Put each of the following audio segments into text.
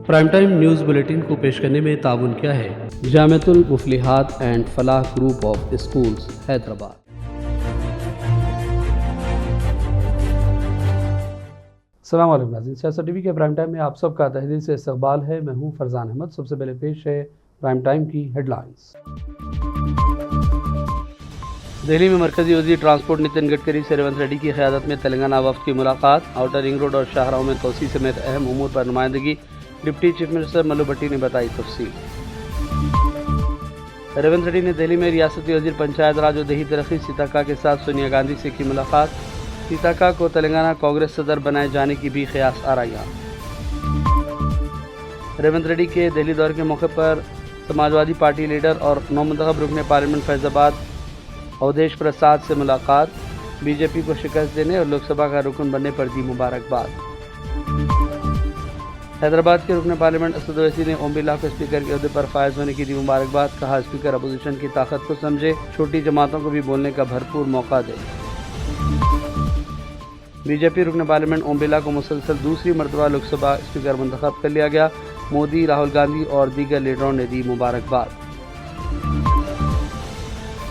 Prime time news bulletin को पेश करने में ताउन किया है Jamiatul Muflihat and Falah group of schools Hyderabad. अस्सलाम वालेकुम नाज़रीन, सियासत टीवी के प्राइम टाइम में आप सबका तहे दिल से इस्तकबाल है। मैं हूं फरजान अहमद। सबसे पहले पेश है प्राइम टाइम की हेडलाइंस। दिल्ली में मरकजी वज़ीर ट्रांसपोर्ट नितिन गडकरी से रेवंत रेड्डी की क़यादत में तेलंगाना वफ़द की मुलाकात। आउटर रिंग रोड और शाहराहों में तोसी समेत अहम उमूर पर नुमाइंदगी। डिप्टी चीफ मिनिस्टर मल्लू भट्टी ने बताई तफसील। रेवंत रेड्डी ने दिल्ली में रियासती वज़ीर पंचायत राज और देही तरक्की सीताका के साथ सोनिया गांधी से की मुलाकात। सीताका को तेलंगाना कांग्रेस सदर बनाए जाने की भी क़यास आराइयां। रेवंत रेड्डी के दिल्ली दौरे के मौके पर समाजवादी पार्टी लीडर और नौमुंतखब रुकन पार्लियामेंट फैज़ाबाद अवधेश प्रसाद से मुलाकात। बीजेपी को शिकस्त देने और लोकसभा का रुकन बनने पर दी मुबारकबाद। हैदराबाद के रुकन पार्लियामेंट असद ओवैसी ने ओम बिरला को स्पीकर के ओहदे पर फायज होने की दी मुबारकबाद। कहा, स्पीकर अपोजिशन की ताकत को समझे, छोटी जमातों को भी बोलने का भरपूर मौका दे। बीजेपी रुकन पार्लियामेंट ओम बिरला को मुसलसल दूसरी मरतबा लोकसभा स्पीकर मुंतखब कर लिया गया। मोदी, राहुल गांधी और दीगर लीडरों ने दी मुबारकबाद।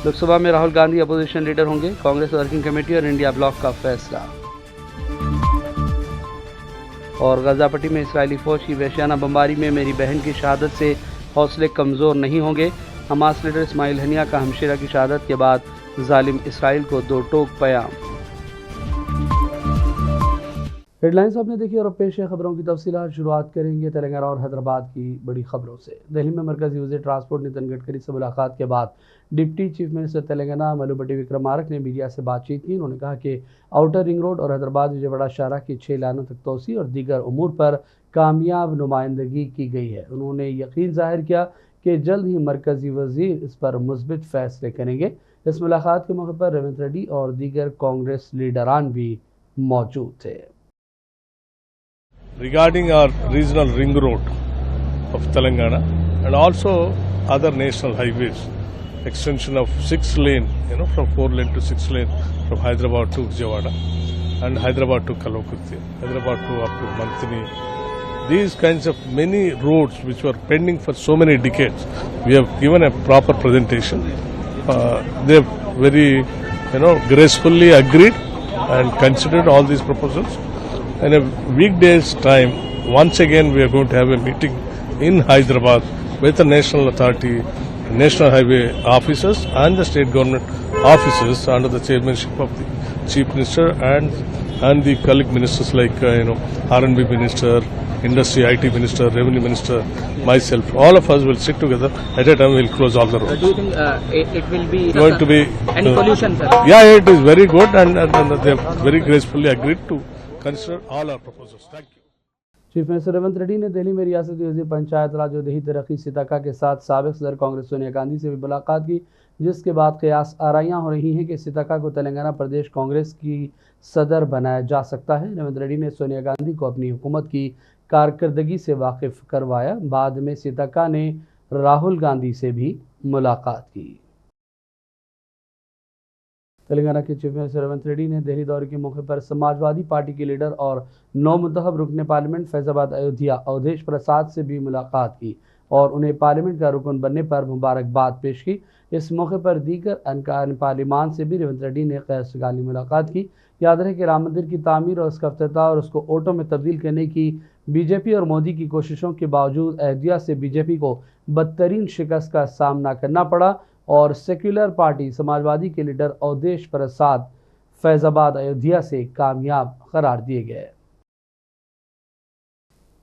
लोकसभा में राहुल गांधी अपोजिशन लीडर होंगे, कांग्रेस वर्किंग कमेटी और इंडिया ब्लॉक का फैसला। और गजा पट्टी में इस्राएली फौज की वहशियाना बमबारी में मेरी बहन की शहादत से हौसले कमज़ोर नहीं होंगे। हमास लीडर इस्माइल हनिया का हमशेरा की शहादत के बाद जालिम इसराइल को दो टोक पयाम। हेडलाइंस आपने देखी और अब पेश है खबरों की तफसीलात। शुरुआत करेंगे तेलंगाना और हैदराबाद की बड़ी खबरों से। दिल्ली में मरकजी वज़ीर ट्रांसपोर्ट नितिन गडकरी से मुलाकात के बाद deputy chief minister Telangana Mallu Bhatti Vikramarka ने मीडिया से बातचीत की। उन्होंने कहा कि आउटर रिंग रोड और हैदराबाद विजयवाड़ा शाहराह की 6 लाइनों तक तोसी और दीगर उमूर पर कामयाब नुमाइंदगी की गई है। उन्होंने यकीन जाहिर किया कि जल्द ही मरकजी वज़ीर इस पर मुस्बित फैसले करेंगे। इस मुलाकात के मौके पर रेवंत रेड्डी और दीगर कांग्रेस लीडरान भी मौजूद थे। Regarding our regional ring road of Telangana and also other national highways, extension of 6 lane, from 4 lane to 6 lane from Hyderabad to Vijayawada and Hyderabad to Kalakurti, Hyderabad to up to Mantini. These kinds of many roads which were pending for so many decades, we have given a proper presentation. They have very, gracefully agreed and considered all these proposals. In a weekday's time, once again we are going to have a meeting in Hyderabad with the national authority, national highway officers and the state government officers under the chairmanship of the chief minister and the colleague ministers like R&B minister, industry, IT minister, revenue minister, myself. All of us will sit together. At a time we will close all the roads. Do you think it will be going to be any pollution, sir? Yeah, it is very good and they have very gracefully agreed to consider all our proposals. Thank you. Chief minister Revanth Reddy ने दिल्ली में रियासती वज़ीर पंचायत राज और देही तरक्की सीताका के साथ साबिक़ सदर कांग्रेस सोनिया गांधी से भी मुलाकात की, जिसके बाद क़यास आराइयां हो रही हैं कि सीताका को तेलंगाना प्रदेश कांग्रेस की सदर बनाया जा सकता है। रेवंत रेड्डी ने सोनिया गांधी को अपनी हुकूमत की कारकर्दगी से वाकिफ़ करवाया। बाद में सीताका ने राहुल गांधी से भी मुलाकात की। तेलंगाना के चीफ मिनिस्टर रेवंत रेड्डी ने दिल्ली दौरे के मौके पर समाजवादी पार्टी के लीडर और नौमुंतखब रुकन पार्लियामेंट फैज़ाबाद अयोध्या अवधेश प्रसाद से भी मुलाकात की और उन्हें पार्लियामेंट का रुकन बनने पर मुबारकबाद पेश की। इस मौके पर दीगर अरकान पार्लियामान से भी रेवंत रेड्डी ने ख़ैर मुलाकात की। याद रहे कि राम मंदिर की तामीर और उसका इफ्तिताह और उसको ऑटो में तब्दील करने की बीजेपी और मोदी की कोशिशों के बावजूद अयोध्या से बीजेपी को बदतरीन शिकस्त का सामना करना पड़ा और सेक्युलर पार्टी समाजवादी के लीडर अवधेश प्रसाद फैज़ाबाद अयोध्या से कामयाब करार दिए गए।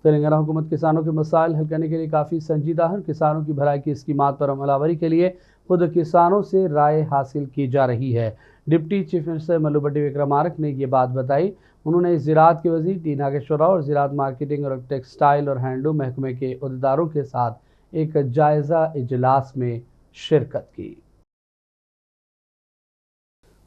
तेलंगाना हुकूमत किसानों के मसाइल हल करने के लिए काफ़ी संजीदा है। किसानों की भलाई की स्कीमात पर अमलावरी के लिए खुद किसानों से राय हासिल की जा रही है। Deputy chief minister Mallu Bhatti Vikramarka ने ये बात बताई। उन्होंने ज़राअत के वज़ीर टी नागेश्वर राव और ज़राअत मार्केटिंग और टेक्सटाइल और हैंडलूम महकमे के अहदेदारों के साथ एक जायज़ा इजलास में शिरकत की।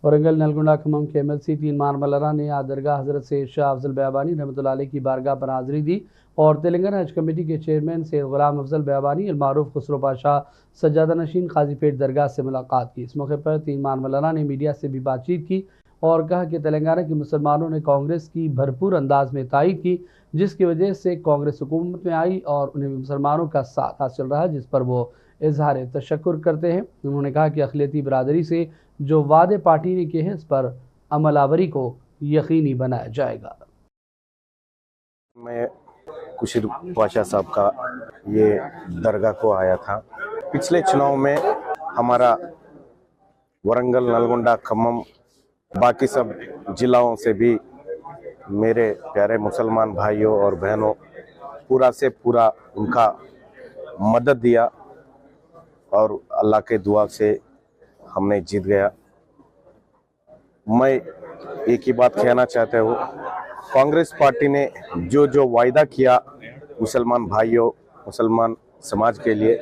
औरंगल नलगुंडा खम्मम के MLC तीन मारमलरा ने आज दरगाह हज़रत सैयद शाह अफजल बयाबानी रहमतुल्लाह अलैह की बारगाह पर हाज़िरी दी और तेलंगाना हज कमेटी के चेयरमैन सैयद गुलाम अफजल बयाबानी अलमारूफ खुसरो पाशा सज्जादा नशीन काजी पेट दरगाह से मुलाकात की। इस मौके पर तीन मारमलरा ने मीडिया से भी बातचीत की। और कहा कि तेलंगाना के मुसलमानों ने कांग्रेस की भरपूर अंदाज में तायीद की, जिसकी वजह से कांग्रेस हुकूमत में आई और उन्हें मुसलमानों का साथ हासिल रहा, जिस पर वो इजहार तशक्कुर करते हैं। उन्होंने कहा कि अक़लियती बरादरी से जो वादे पार्टी ने किए हैं, इस पर अमलावरी को यकीनी बनाया जाएगा। मैं कुशीर पाशा साहब का ये दरगाह को आया था। पिछले चुनाव में हमारा वरंगल, नलगोंडा, खम्मम, बाकी सब जिलों से भी मेरे प्यारे मुसलमान भाइयों और बहनों पूरा से पूरा उनका मदद दिया और अल्लाह के दुआ से हमने जीत गया। मैं एक ही बात कहना चाहता हूँ, कांग्रेस पार्टी ने जो जो वायदा किया मुसलमान भाइयों, मुसलमान समाज के लिए,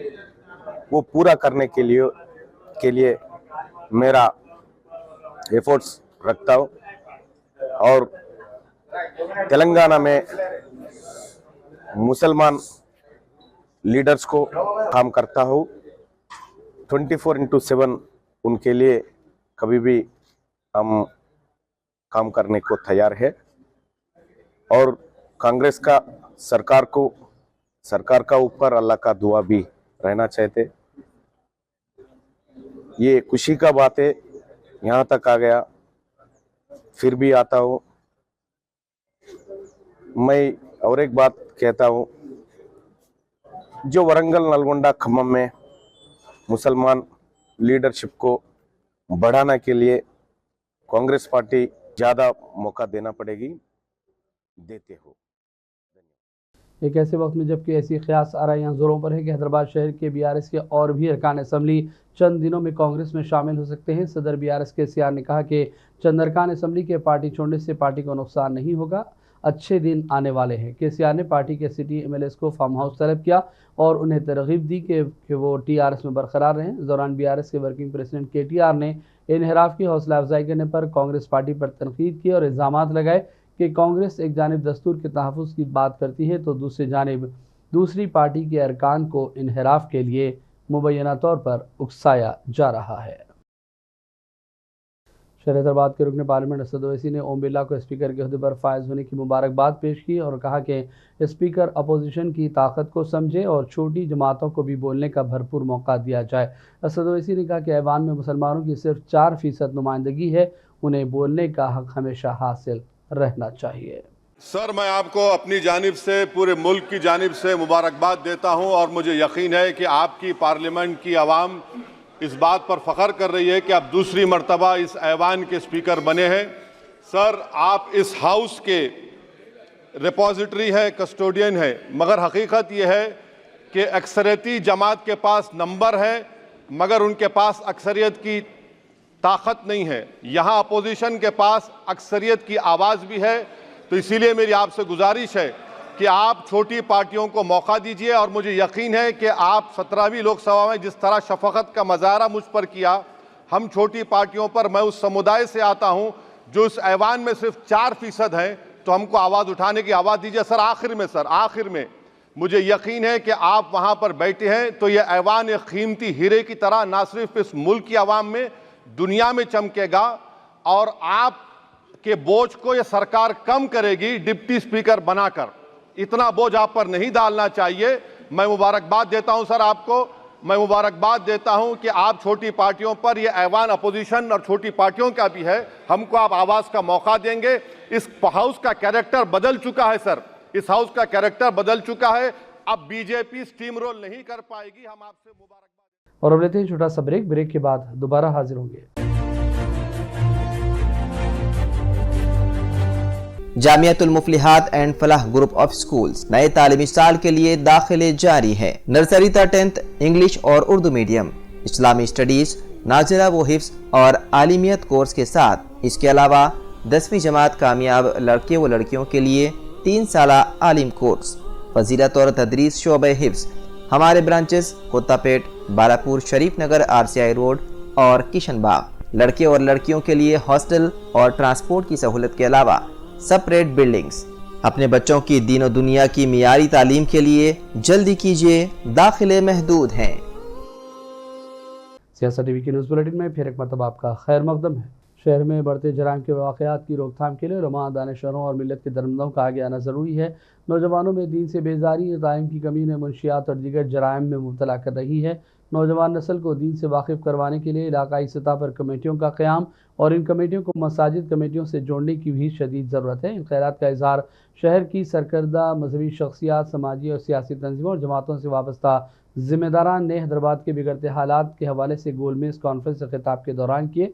वो पूरा करने के लिए मेरा एफर्ट्स रखता हूँ और तेलंगाना में मुसलमान लीडर्स को काम करता हूँ। 24/7 उनके लिए कभी भी हम काम करने को तैयार है और कांग्रेस का सरकार का ऊपर अल्लाह का दुआ भी रहना चाहते। ये खुशी का बात है, यहाँ तक आ गया, फिर भी आता हूँ। मैं और एक बात कहता हूँ, जो वरंगल, नलगोंडा, खम्मम में मुसलमान लीडरशिप को बढ़ाने के लिए कांग्रेस पार्टी ज़्यादा मौका देना पड़ेगी, देते हो। एक ऐसे वक्त में जबकि ऐसी क़यास आराइयाँ ज़ोरों पर है कि हैदराबाद शहर के बीआरएस के और भी अरकान असम्बली चंद दिनों में कांग्रेस में शामिल हो सकते हैं। सदर बीआरएस केसीआर ने कहा कि चंद अरकान असम्बली के पार्टी छोड़ने से पार्टी को नुकसान नहीं होगा, अच्छे दिन आने वाले हैं। केसीआर ने पार्टी के सिटी एमएलएस को फार्म हाउस तलब किया और उन्हें तरगीब दी कि वो टीआरएस में बरकरार रहें। इस दौरान बीआरएस के वर्किंग प्रेसिडेंट केटीआर ने इनहराफ की हौसला अफजाई करने पर कांग्रेस पार्टी पर तनकीद की और इल्ज़ामात लगाए कि कांग्रेस एक जानिब दस्तूर के तहफ़्फ़ुज़ की बात करती है तो दूसरी जानिब दूसरी पार्टी के अरकान को इनहराफ के लिए मुबैना तौर पर उकसाया जा रहा है। शहर हैदराबाद के रुकन पार्लियामेंट असद ओवैसी ने ओम बिरला को स्पीकर के ओहदे पर फायज होने की मुबारकबाद पेश की और कहा कि स्पीकर अपोजिशन की ताकत को समझे और छोटी जमातों को भी बोलने का भरपूर मौका दिया जाए। असद ओवैसी ने कहा कि ऐवान में मुसलमानों की सिर्फ 4% नुमाइंदगी है, उन्हें बोलने का हक हमेशा हासिल रहना चाहिए। सर, मैं आपको अपनी जानिब से, पूरे मुल्क की जानिब से मुबारकबाद देता हूं और मुझे यकीन है कि आपकी पार्लियामेंट की आवाम इस बात पर फख्र कर रही है कि आप दूसरी मर्तबा इस ऐवान के स्पीकर बने हैं। सर, आप इस हाउस के रिपोजिटरी है, कस्टोडियन है, मगर हकीकत यह है कि अक्सरियती जमात के पास नंबर है मगर उनके पास अक्सरियत की ताकत नहीं है। यहाँ अपोजिशन के पास अक्सरियत की आवाज़ भी है, तो इसीलिए मेरी आपसे गुजारिश है कि आप छोटी पार्टियों को मौका दीजिए और मुझे यकीन है कि आप 17वीं लोकसभा में जिस तरह शफकत का मुजाहरा मुझ पर किया, हम छोटी पार्टियों पर, मैं उस समुदाय से आता हूं जो इस ऐवान में सिर्फ 4% हैं, तो हमको आवाज़ उठाने की आवाज़ दीजिए। सर, आखिर में मुझे यकीन है कि आप वहां पर बैठे हैं तो यह ऐवान एक कीमती हीरे की तरह ना सिर्फ इस मुल्क की आवाम में, दुनिया में चमकेगा और आपके बोझ को यह सरकार कम करेगी डिप्टी स्पीकर बनाकर। इतना बोझ आप पर नहीं डालना चाहिए। मैं मुबारकबाद देता हूं सर आपको, मैं मुबारकबाद देता हूं कि आप छोटी पार्टियों पर, यह ऐवान अपोजिशन और छोटी पार्टियों का भी है, हमको आप आवाज़ का मौका देंगे। इस हाउस का कैरेक्टर बदल चुका है सर, इस हाउस का कैरेक्टर बदल चुका है। अब बीजेपी स्टीम रोल नहीं कर पाएगी। हम आपसे मुबारकबाद। और अब लेते हैं छोटा सा ब्रेक के बाद दोबारा हाजिर होंगे। Jamiatul Muflihat and Falah group of schools नए तालीमी साल के लिए दाखिले जारी है। नर्सरी तक 10th इंग्लिश और उर्दू मीडियम, इस्लामी स्टडीज, नाज़िला व हिफ्ज़ और आलिमियत कोर्स के साथ इसके अलावा 10वीं जमात कामयाब लड़के व लड़कियों के लिए 3 साला आलिम कोर्स, फजीलत और तदरीस शोबे हिफ्ज़। हमारे ब्रांचेस कोत्तापेट, बालापुर, शरीफ नगर, RCI रोड और किशनबाग। लड़के और लड़कियों के लिए हॉस्टल और ट्रांसपोर्ट की सहूलत के अलावा सेपरेट बिल्डिंग्स। अपने बच्चों की दीन और दुनिया की मियारी तालीम के लिए जल्दी कीजिए, दाखिले महदूद हैं। सियासत टीवी की न्यूज़ बुलेटिन में फिर एक मरतबा आपका खैर मकदम है। शहर में बढ़ते जराइम के वाक़यात की रोकथाम के लिए उलमा, दानिशवरों और मिलत के दरमंदों का आगे आना ज़रूरी है। नौजवानों में दीन से बेजारी, तालीम की कमी ने मुनशियात और दीगर जराइम में मुब्तला कर रही है। नौजवान नस्ल को दीन से वाकिफ़ करवाने के लिए इलाकाई सतह पर कमेटियों का क़याम और इन कमेटियों को मसाजिद कमेटियों से जोड़ने की भी शदीद ज़रूरत है। इन खैरात का इज़हार शहर की सरकर्दा मजहबी शख्सियात, समाजी और सियासी तंजीमों और जमातों से वाबस्ता ज़िम्मेदारान ने हैदराबाद के बिगड़ते हालात के हवाले से गोलमेज़ कॉन्फ्रेंस से खिताब के दौरान किए।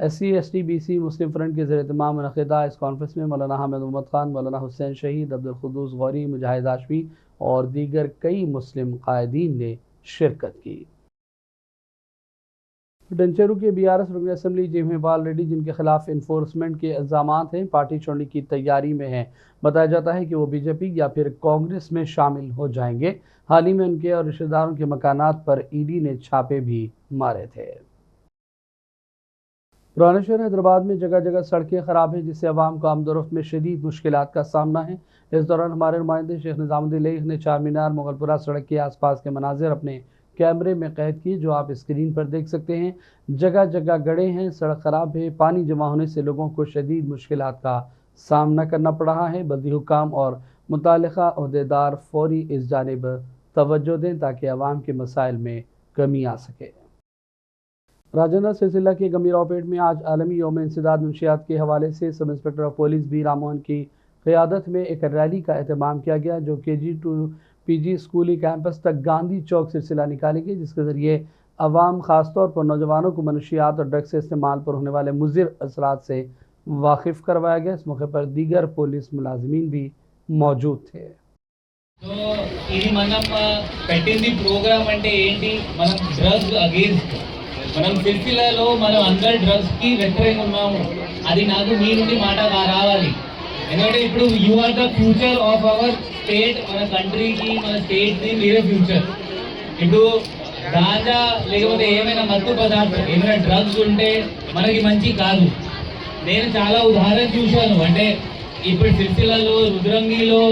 SC, ST, BC मुस्लिम फ्रंट के ज़ेर-ए-इत्माम मुनक़िदा इस कॉन्फ्रेंस में मौलाना हामिद मोहम्मद खान, मौलाना हुसैन शहीद, अब्दुल क़ुद्दूस गौरी, मुजाहिद हाशमी और दीगर कई मुस्लिम कायदीन ने शिरकत की। डंचेरू के BRS रुकन असम्बली जेमेवाल रेड्डी, जिनके खिलाफ इन्फोर्समेंट के इल्ज़ामात हैं, पार्टी छोड़ने की तैयारी में हैं। बताया जाता है कि वो BJP या फिर कांग्रेस में शामिल हो जाएंगे। हाल ही में उनके और रिश्तेदारों के मकानात पर ED ने छापे भी मारे थे। पुराने शहर हैदराबाद में जगह जगह सड़कें ख़राब हैं, जिससे अवाम को आमदोरफ्त में शदीद मुश्किलात का सामना है। इस दौरान हमारे नुमाइंदे शेख निज़ामुद्दीन लेख ने चार मीनार, मुगलपुरा सड़क के आसपास के मनाजिर अपने कैमरे में कैद किए, जो आप स्क्रीन पर देख सकते हैं। जगह जगह गड्ढे हैं, सड़क ख़राब है, पानी जमा होने से लोगों को शदीद मुश्किलात का सामना करना पड़ रहा है। बल्दी हुक्काम और मुतालिका अहदेदार फौरी इस जानिब तवज्जो दें ताकि अवाम के मसाइल में कमी आ सके। राजन्ना सिलसिला के गमीरावपेट में आज आलमी यौम इंसदाद मुंशियात के हवाले से sub inspector of police B Rammohan की क़यादत में एक रैली का एहतमाम किया गया, जो KG to PG स्कूली कैंपस तक गांधी चौक सिलसिला निकाली गई, जिसके ज़रिए अवाम ख़ासतौर पर नौजवानों को मनशियात और ड्रग्स से इस्तेमाल पर होने वाले मुज़िर असरात से वाकिफ़ करवाया गया। इस मौके पर दीगर पुलिस मुलाजिमीन भी मौजूद थे। సో ఇది మనం పెట్టింది ప్రోగ్రామ్ అంటే ఏంటి, మనం డ్రగ్స్ అగేన్స్ట్, మనం సిల్సిలాలో మనం అందరు డ్రగ్స్ కి వ్యతిరేకంగా ఉన్నాము. అది నాకు మీ నుండి మాట రావాలి. ఎందుకంటే ఇప్పుడు you are the future of our state, మన కంట్రీకి మన స్టేట్ ది మీరే ఫ్యూచర్. ఇప్పుడు గాంజా లేకపోతే ఏమైనా మత్తు పదార్థం ఏమైనా డ్రగ్స్ ఉంటే మనకి మంచి కాదు. నేను చాలా ఉదాహరణ చూశాను. అంటే ఇప్పుడు సిల్సిలాలో, రుద్రంగిలో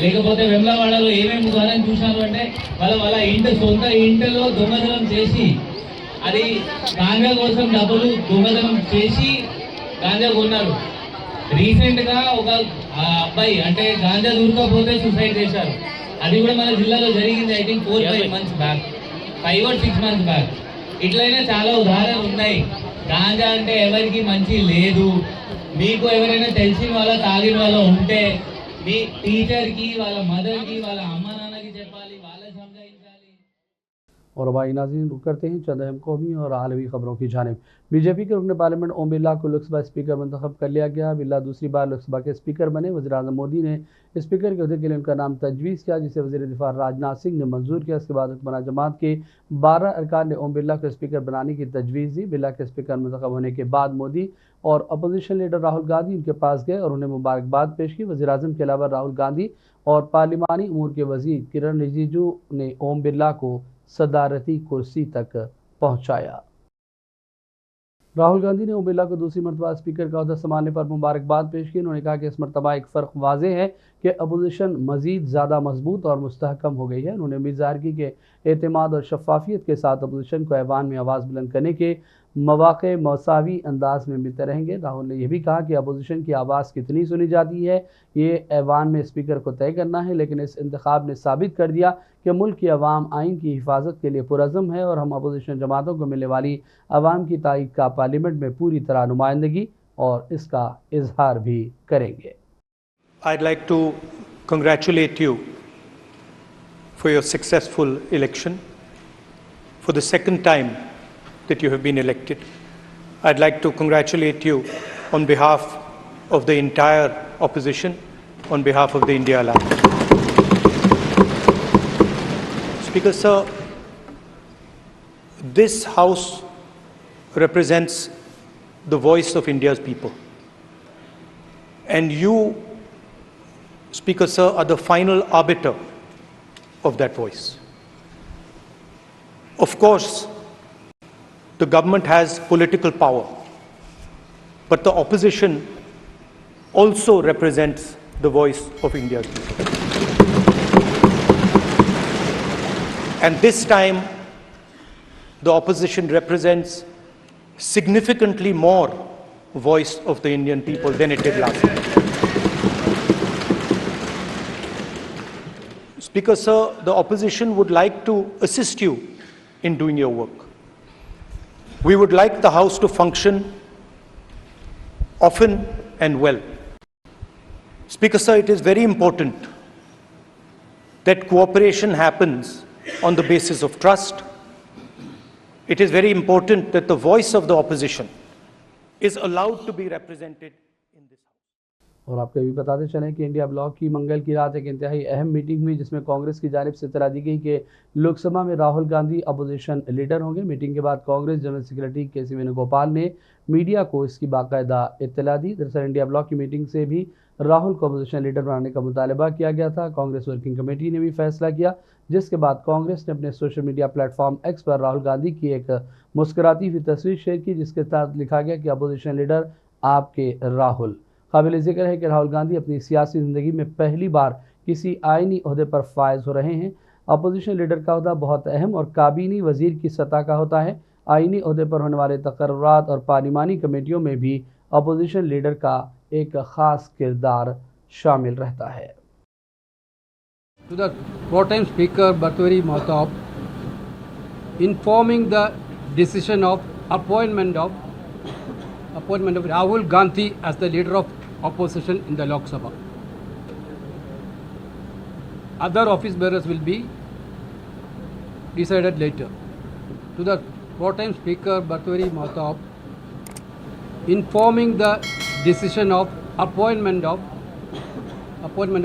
లేకపోతే వెమ్లవాడలో ఏమేమి ఉదాహరణ చూశాను అంటే వాళ్ళ సొంత ఇంటిలో దొంగతనం చేసి, అది గాంజా కోసం డబ్బులు దొంగతనం చేసి గాంజా కొన్నారు. రీసెంట్గా ఒక అబ్బాయి అంటే గాంజా దొరకకపోతే సూసైడ్ చేశారు. అది కూడా మన జిల్లాలో జరిగింది. I think 4-5 months back, 5 or 6 months back. ఇట్లయినా చాలా ఉదాహరణలు ఉన్నాయి. గాంజా అంటే ఎవరికి మంచి లేదు. మీకు ఎవరైనా తెలిసిన వాళ్ళ తాగిన వాళ్ళ ఉంటే మీ టీచర్కి, వాళ్ళ మదర్కి, వాళ్ళ అమ్మ నాన్నకి చెప్పాలి, వాళ్ళని समझाइंचाली। और भाई नाज़रीन, रुक करते हैं चंद अहम कौमी और आलमी खबरों की जानिब। BJP के रुकन पार्लियामेंट ओम बिरला को लोकसभा स्पीकर मंतखब कर लिया गया। बिरला दूसरी बार लोकसभा के स्पीकर बने। वज़ीर-ए-आज़म मोदी ने स्पीकर के अहदे के लिए उनका नाम तजवीज़ किया, जिसे वज़ीर दिफा राजनाथ सिंह ने मंजूर किया। इसके बाद हुक्मरान जमात के 12 अरकान ने ओम बिरला को स्पीकर बनाने की तजवीज़ दी। बिरला के स्पीकर मंतखब होने के बाद मोदी और अपोजिशन लीडर राहुल गांधी उनके पास गए और उन्हें मुबारकबाद पेश की। वज़ीर-ए-आज़म के अलावा राहुल गांधी और पार्लिमानी अमूर के वज़ीर किरण रिजिजू ने ओम बिरला को सदारती कुर्सी तक पहुंचाया। राहुल गांधी ने ओम बिरला को दूसरी मरतबा स्पीकर का ओहदा संभालने पर मुबारकबाद पेश की। उन्होंने कहा कि इस मरतबा एक फ़र्क वाज़ेह है कि अपोजिशन मज़ीद ज़्यादा मजबूत और मुस्तहकम हो गई है। उन्होंने उम्मीद ज़ाहिर की कि एतमाद और शफाफियत के साथ अपोजिशन को ऐवान में आवाज़ बुलंद करने के मौक़े मौसावी अंदाज में मिलते रहेंगे। राहुल ने यह भी कहा कि अपोजिशन की आवाज़ कितनी सुनी जाती है ये ऐवान में स्पीकर को तय करना है, लेकिन इस इंतखाब ने साबित कर दिया कि मुल्क की अवाम आइन की हिफाजत के लिए पुरज़म है और हम अपोजिशन जमातों को मिलने वाली अवाम की ताईद का पार्लियामेंट में पूरी तरह नुमाइंदगी और इसका इजहार भी करेंगे। I'd like to congratulate you for your successful election. For the second time that you have been elected, I'd like to congratulate you on behalf of the entire opposition, on behalf of the India Alliance. Speaker Sir, this House represents the voice of India's people, and you, Speaker Sir, are the final arbiter of that voice. Of course, the government has political power, but the opposition also represents the voice of India's people. And this time, the opposition represents significantly more voice of the Indian people than it did last time. Speaker, sir, the opposition would like to assist you in doing your work. We would like the House to function often and well. Speaker, sir, it is very important that cooperation happens on the basis of trust. It is very important that the voice of the opposition is allowed to be represented in this House. और आपको भी बताते चलें कि India block की मंगल की रात एक इंतहाई अहम मीटिंग हुई, जिसमें कांग्रेस की जानिब से इत्तला दी गई कि लोकसभा में राहुल गांधी अपोजिशन लीडर होंगे। मीटिंग के बाद Congress general secretary KC. Venugopal ने मीडिया को इसकी बाकायदा इत्तला दी। दरअसल इंडिया ब्लॉक की मीटिंग से भी राहुल को अपोजिशन लीडर बनाने का मुतालबा किया गया था। कांग्रेस वर्किंग कमेटी ने भी फैसला किया, जिसके बाद कांग्रेस ने अपने सोशल मीडिया प्लेटफॉर्म एक्स पर राहुल गांधी की एक मुस्कुराती हुई तस्वीर शेयर की, जिसके साथ लिखा गया कि अपोजिशन लीडर आपके राहुल। काबिल ज़िक्र है कि राहुल गांधी अपनी सियासी ज़िंदगी में पहली बार किसी आइनी ओहदे पर फायज हो रहे हैं। अपोजिशन लीडर का ओहदा बहुत अहम और काबीनी वजीर की सतह का होता है। आइनी ओहदे पर होने वाले तकर्रुरात और पार्लिमानी कमेटियों में भी अपोजिशन लीडर का एक ख़ास किरदार शामिल रहता है। To the pro-time Speaker Bhartwari Mahtab, informing the decision of appointment of Rahul Gandhi as the leader of opposition in the Lok Sabha. Other office bearers will be decided later. To the pro-time Speaker Bhartwari Mahtab, informing the decision of appointment of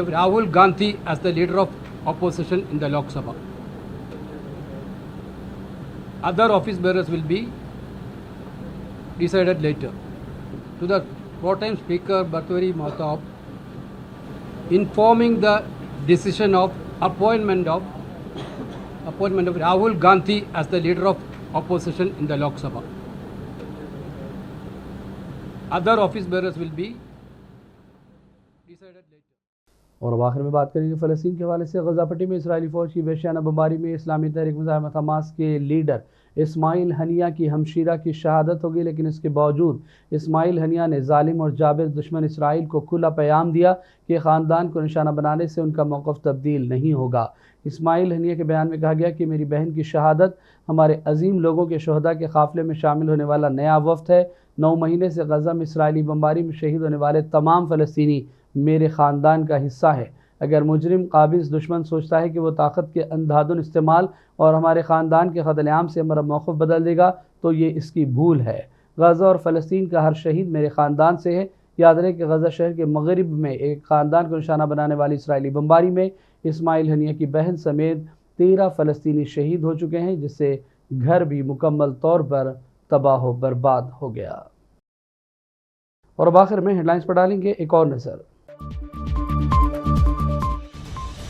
Rahul Gandhi as the leader of opposition in the Lok Sabha. Other office bearers will be decided later. To the pro-time Speaker Bhartwari Mahtab, informing the decision of appointment of Rahul Gandhi as the leader of opposition in the Lok Sabha. Other office bearers will be decided later. और अब आखिर में बात करेंगे फ़लस्तीन के हवाले से। गज़ा पट्टी में इसराइली फ़ौज की वहशियाना बमबारी में इस्लामी तहरीक मुज़ाहिमत हमास के लीडर इस्माइल हनिया की हमशीरा की शहादत हो गई, लेकिन इसके बावजूद इस्माइल हनिया ने जालिम और जाबिर दुश्मन इसराइल को खुला पैगाम दिया कि ख़ानदान को निशाना बनाने से उनका मौक़िफ़ तब्दील नहीं होगा। इस्माइल हनिया के बयान में कहा गया कि मेरी बहन की शहादत हमारे अजीम लोगों के शहदा के काफ़िले में शामिल होने वाला नया वफ़द है। 9 महीने से गज़ा में इसराइली बमबारी में शहीद होने वाले तमाम फ़लस्तीनी मेरे ख़ानदान का हिस्सा है। अगर मुजरिम काबिज़ दुश्मन सोचता है कि वो ताकत के अंधाधुन इस्तेमाल और हमारे ख़ानदान के क़त्ल-ए-आम से हमारा मौक़िफ़ बदल देगा तो ये इसकी भूल है। गज़ा और फ़लस्तीन का हर शहीद मेरे ख़ानदान से है। याद रहे कि गज़ा शहर के मग़रिब में एक ख़ानदान को निशाना बनाने वाली इसराइली बमबारी में इस्माइल हनिया की बहन समेत 13 फ़लस्तीनी शहीद हो चुके हैं, जिससे घर भी मुकम्मल तौर पर तबाह व बर्बाद हो गया। और अब आखिर में हेडलाइंस पर डालेंगे एक और नज़र।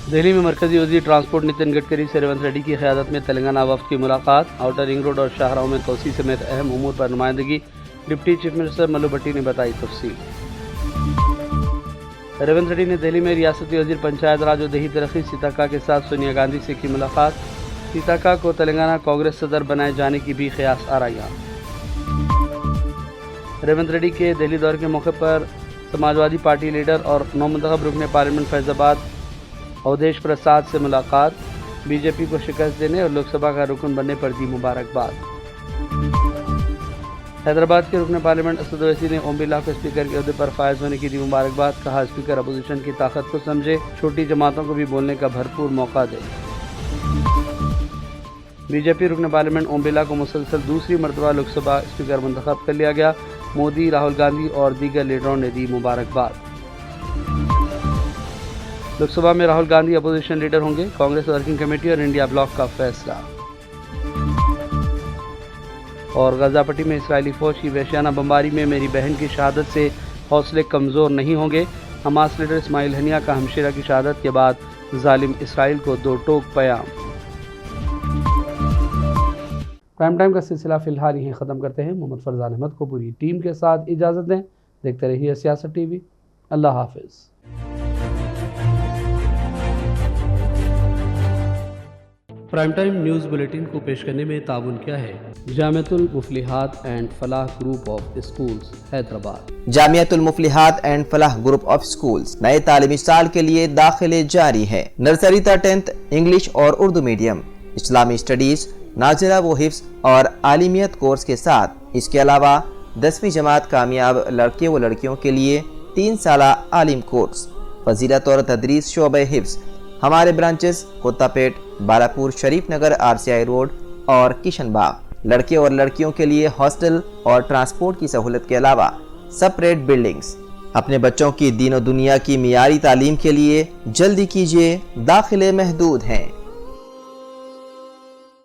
दिल्ली में मरकजी वज़ीर ट्रांसपोर्ट नितिन गडकरी से रेवंत रेड्डी की क़यादत में तेलंगाना वफ़द की मुलाकात। आउटर रिंग रोड और शाहराहों में तोसी समेत अहम उमूर पर नुमाइंदगी। डिप्टी चीफ मिनिस्टर मल्लू भट्टी ने बताई तफसील। रेवंत रेड्डी ने दिल्ली में रियासती वज़ीर पंचायत राज और देही तरक्की सीताका के साथ सोनिया गांधी से की मुलाकात। सीताका को तेलंगाना कांग्रेस सदर बनाए जाने की भी क़यास आराइयाँ। रेवंत रेड्डी के दिल्ली दौरे के मौके पर समाजवादी पार्टी लीडर और नौमुंतखब रुकन पार्लियामेंट फैज़ाबाद अवधेश प्रसाद से मुलाकात। बीजेपी को शिकस्त देने और लोकसभा का रुकन बनने पर दी मुबारकबाद। हैदराबाद के रुकन पार्लियामेंट असद ओवैसी ने ओम बिरला को स्पीकर के ओहदे पर फायज होने की दी मुबारकबाद। कहा स्पीकर अपोजिशन की ताकत को समझे, छोटी जमातों को भी बोलने का भरपूर मौका दे। बीजेपी रुकन पार्लियामेंट ओम बिरला को मुसलसल दूसरी मरतबा लोकसभा स्पीकर मुंतखब कर लिया गया। मोदी, राहुल गांधी और दीगर लीडरों ने दी मुबारकबाद। लोकसभा में राहुल गांधी अपोजिशन लीडर होंगे, कांग्रेस वर्किंग कमेटी और इंडिया ब्लॉक का फैसला। और गज़ा पट्टी में इसराइली फ़ौज की वहशियाना बमबारी में मेरी बहन की शहादत से हौसले कमज़ोर नहीं होंगे। हमास लीडर इस्माइल हनिया का हमशीरा की शहादत के बाद जालिम इसराइल को दो टोक पैगाम। प्राइम टाइम का सिलसिला फ़िलहाल यहीं ख़त्म करते हैं। मोहम्मद फरजान अहमद को पूरी टीम के साथ इजाज़त दें। देखते रहिए सियासत टीवी। अल्लाह हाफ़िज़। प्राइम टाइम न्यूज़ बुलेटिन को पेश करने में ताउन किया है Jamiatul Muflihat and Falah group of schools Hyderabad. Jamiatul Muflihat and Falah group of schools नए तालीमी साल के लिए दाखिले जारी है। नर्सरी तक 10th इंग्लिश और उर्दू मीडियम, इस्लामी स्टडीज, नाज़िला व हिफ्ज़ और आलिमियत कोर्स के साथ इसके अलावा 10वीं जमात कामयाब लड़के व लड़कियों के लिए 3 साला आलिम कोर्स, फजीलत और तदरीस शोबे हिफ्ज़। हमारे ब्रांचेस कोत्तापेट, बालापुर, शरीफ नगर, RCI रोड और किशनबाग। लड़के और लड़कियों के लिए हॉस्टल और ट्रांसपोर्ट की सहूलत के अलावा सेपरेट बिल्डिंग्स। अपने बच्चों की दीन और दुनिया की मियारी तालीम के लिए जल्दी कीजिए, दाखिले महदूद हैं।